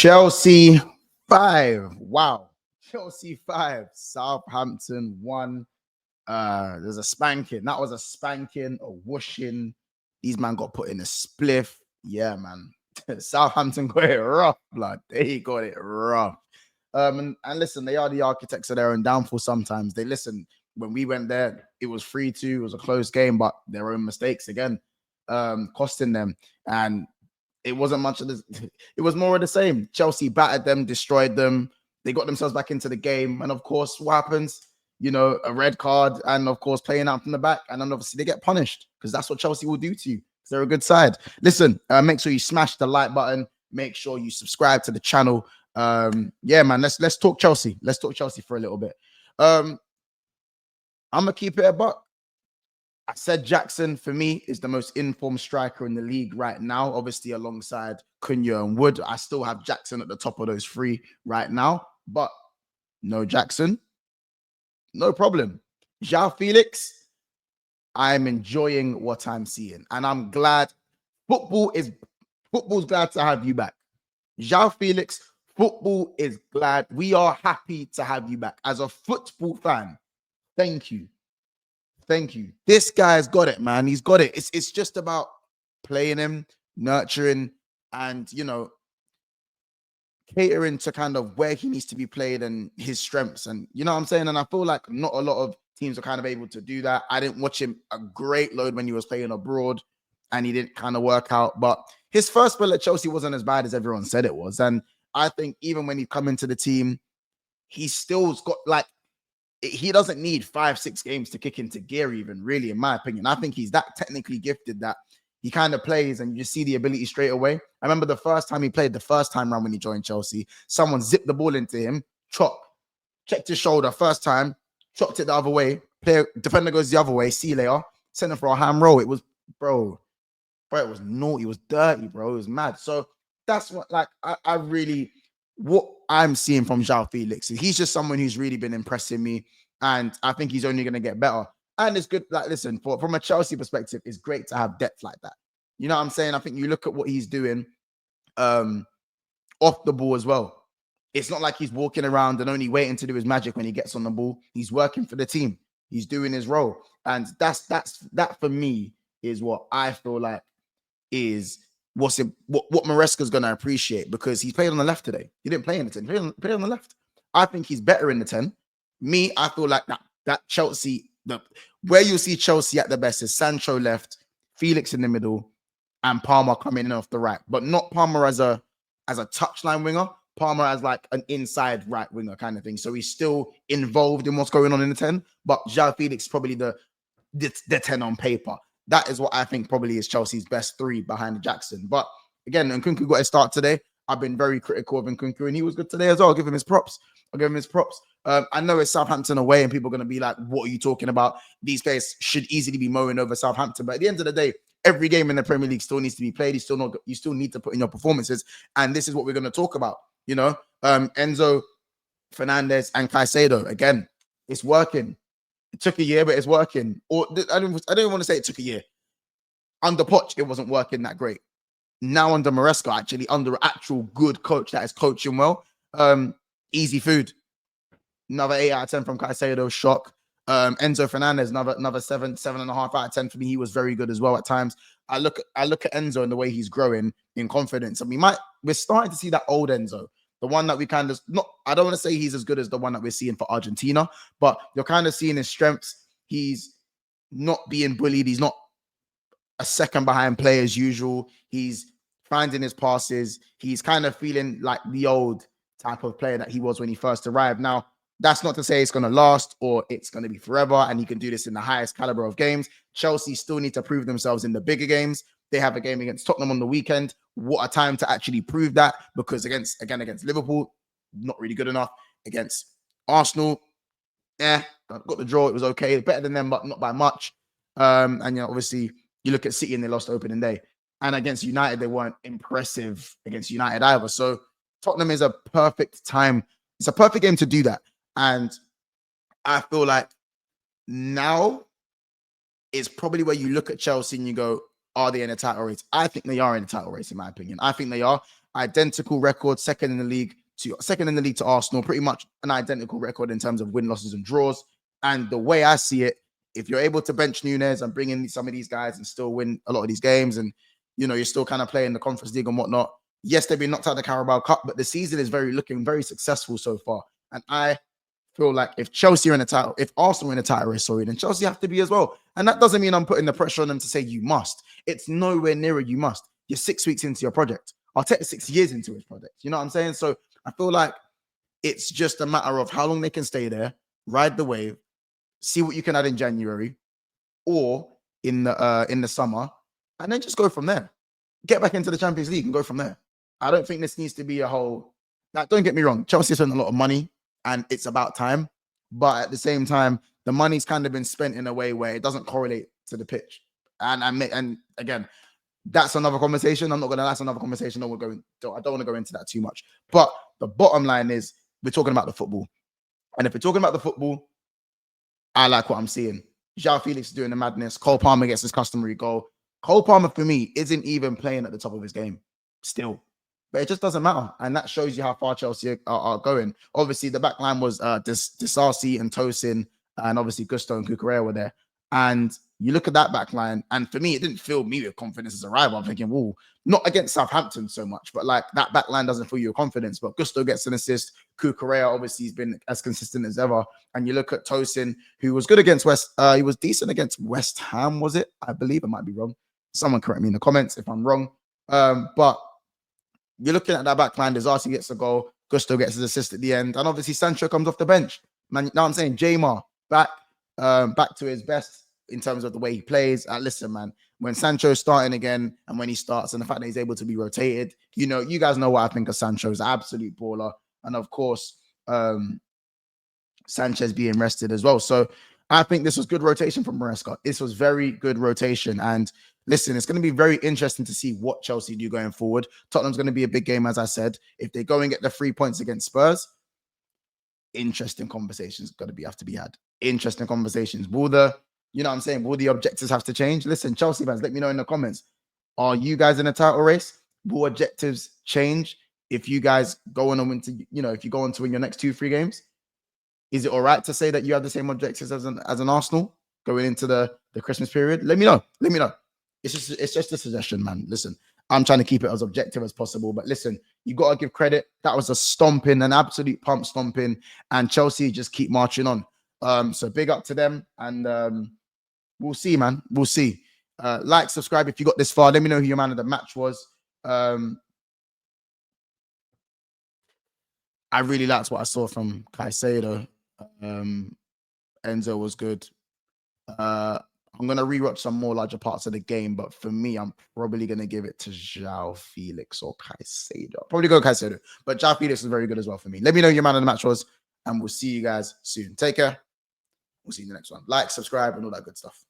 Chelsea 5. Wow. Chelsea 5. Southampton 1. There's a spanking. That was a spanking, a whooshing. These man got put in a spliff. Yeah, man. Southampton got it rough, blood. They got it rough. And listen, they are the architects of their own downfall sometimes. They listen. When we went there, it was 3-2. It was a close game, but their own mistakes again, costing them. And it wasn't much of this. It was more of the same. Chelsea battered them, destroyed them. They got themselves back into the game. And of course, what happens? You know, a red card and of course playing out from the back. And then obviously they get punished because that's what Chelsea will do to you. They're a good side. Listen, make sure you smash the like button. Make sure you subscribe to the channel. Yeah, man, let's talk Chelsea. Let's talk Chelsea for a little bit. I'm gonna keep it a buck. I said Jackson, for me, is the most informed striker in the league right now, obviously alongside Cunha and Wood. I still have Jackson at the top of those three right now, but no Jackson, no problem. Joao Felix, I'm enjoying what I'm seeing, and I'm glad football's glad to have you back. Joao Felix, football is glad. We are happy to have you back. As a football fan, thank you. Thank you. This guy's got it, man. He's got it. It's just about playing him, nurturing, and, you know, catering to kind of where he needs to be played and his strengths. And, you know what I'm saying? And I feel like not a lot of teams are kind of able to do that. I didn't watch him a great load when he was playing abroad and he didn't kind of work out. But his first spell at Chelsea wasn't as bad as everyone said it was. And I think even when he come into the team, he's still got, like, he doesn't need 5-6 games to kick into gear even, really, in my opinion. I think he's that technically gifted that he kind of plays and you see the ability straight away. I remember the first time he played, the first time around when he joined Chelsea, someone zipped the ball into him, checked his shoulder first time, chopped it the other way, defender goes the other way, see you later, sent him for a ham roll. It was, bro, it was naughty, it was dirty, bro, it was mad. So that's what, like, I really... what I'm seeing from Joao Felix is he's just someone who's really been impressing me, and I think he's only going to get better. And it's good, like, listen, from a Chelsea perspective, it's great to have depth like that. You know what I'm saying? I think you look at what he's doing off the ball as well. It's not like he's walking around and only waiting to do his magic when he gets on the ball. He's working for the team. He's doing his role. And that for me is what I feel like is what Maresca's going to appreciate, because he played on the left today. He didn't play in the 10. He played on the left. I think he's better in the 10. Me, I feel like that Chelsea, where you'll see Chelsea at the best is Sancho left, Felix in the middle, and Palmer coming in off the right. But not Palmer as a touchline winger. Palmer as like an inside right winger kind of thing. So he's still involved in what's going on in the 10. But Joao Felix is probably the 10 on paper. That is what I think probably is Chelsea's best three behind Jackson. But again, Nkunku got a start today. I've been very critical of Nkunku, and he was good today as well. I'll give him his props. I know it's Southampton away, and people are going to be like, what are you talking about? These players should easily be mowing over Southampton. But at the end of the day, every game in the Premier League still needs to be played. You still need to put in your performances. And this is what we're going to talk about. You know, Enzo, Fernandez, and Caicedo. Again, it's working. It took a year, but it's working. Or I don't want to say it took a year. Under Poch, it wasn't working that great. Now under Maresca, actually under an actual good coach that is coaching well, easy food. Another 8 out of 10 from Caicedo, shock. Enzo Fernandez, another 7.5 out of 10 for me. He was very good as well at times. I look at Enzo and the way he's growing in confidence, and we're starting to see that old Enzo. The one that we kind of I don't want to say he's as good as the one that we're seeing for Argentina, but you're kind of seeing his strengths. He's not being bullied. He's not a second behind play as usual. He's finding his passes. He's kind of feeling like the old type of player that he was when he first arrived. Now, that's not to say it's going to last or it's going to be forever, and he can do this in the highest caliber of games. Chelsea still need to prove themselves in the bigger games. They have a game against Tottenham on the weekend. What a time to actually prove that, because against Liverpool, not really good enough. Against Arsenal, got the draw. It was okay. Better than them, but not by much. And you know, obviously, you look at City and they lost opening day. And against United, they weren't impressive against United either. So Tottenham is a perfect time. It's a perfect game to do that. And I feel like now is probably where you look at Chelsea and you go, are they in a title race? I think they are in a title race, in my opinion. I think they are. identical record, second in the league to Arsenal, pretty much an identical record in terms of win, losses, and draws. And the way I see it, if you're able to bench Nunes and bring in some of these guys and still win a lot of these games, and you're still kind of playing the Conference League and whatnot. Yes, they've been knocked out of the Carabao Cup, but the season is looking very successful so far. And I feel like if Chelsea are in the title, if Arsenal are in the title race, then Chelsea have to be as well. And that doesn't mean I'm putting the pressure on them to say you must. It's nowhere near a you must. You're 6 weeks into your project. I'll take 6 years into his project. You know what I'm saying? So I feel like it's just a matter of how long they can stay there, ride the wave, see what you can add in January or in the summer, and then just go from there. Get back into the Champions League and go from there. I don't think this needs to be a whole. Now, don't get me wrong. Chelsea spent a lot of money, and it's about time. But at the same time, the money's kind of been spent in a way where it doesn't correlate to the pitch. And again, that's another conversation. I'm not gonna. That's another conversation. I don't want to go into that too much. But the bottom line is, we're talking about the football, and if we're talking about the football, I like what I'm seeing. Joao Felix is doing the madness. Cole Palmer gets his customary goal. Cole Palmer, for me, isn't even playing at the top of his game still. But it just doesn't matter. And that shows you how far Chelsea are going. Obviously, the back line was Disasi and Tosin, and obviously Gusto and Cucurella were there. And you look at that back line, and for me, it didn't fill me with confidence as a rival. I'm thinking, whoa, not against Southampton so much, but like that back line doesn't fill you with confidence. But Gusto gets an assist. Cucurella, obviously, he's been as consistent as ever. And you look at Tosin, who was good against he was decent against West Ham, was it? I believe. I might be wrong. Someone correct me in the comments if I'm wrong. But you're looking at that back line. Disasi gets a goal. Gusto gets his assist at the end. And obviously, Sancho comes off the bench. Man, now I'm saying Jamar back to his best in terms of the way he plays. Listen, man, when Sancho's starting again and when he starts and the fact that he's able to be rotated, you guys know what I think of Sancho. He's an absolute baller. And of course, Sanchez being rested as well. So I think this was good rotation from Maresca. This was very good rotation. And listen, it's going to be very interesting to see what Chelsea do going forward. Tottenham's going to be a big game, as I said. If they go and get the 3 points against Spurs, interesting conversations have to be had. Interesting conversations. Will the objectives have to change? Listen, Chelsea fans, let me know in the comments. Are you guys in a title race? Will objectives change if you guys go on and win if you go on to win your next 2-3 games? Is it all right to say that you have the same objectives as an Arsenal going into the Christmas period? Let me know. It's just a suggestion, man. Listen, I'm trying to keep it as objective as possible. But listen, you got to give credit. That was a stomping, an absolute pump stomping. And Chelsea just keep marching on. So big up to them. And we'll see, man. We'll see. Like, subscribe if you got this far. Let me know who your man of the match was. I really liked what I saw from Caicedo. Enzo was good. I'm going to rewatch some more larger parts of the game, but for me, I'm probably going to give it to Joao Felix or Caicedo. I'll probably go Caicedo, but Joao Felix is very good as well for me. Let me know who your man of the match was, and we'll see you guys soon. Take care. We'll see you in the next one. Like, subscribe, and all that good stuff.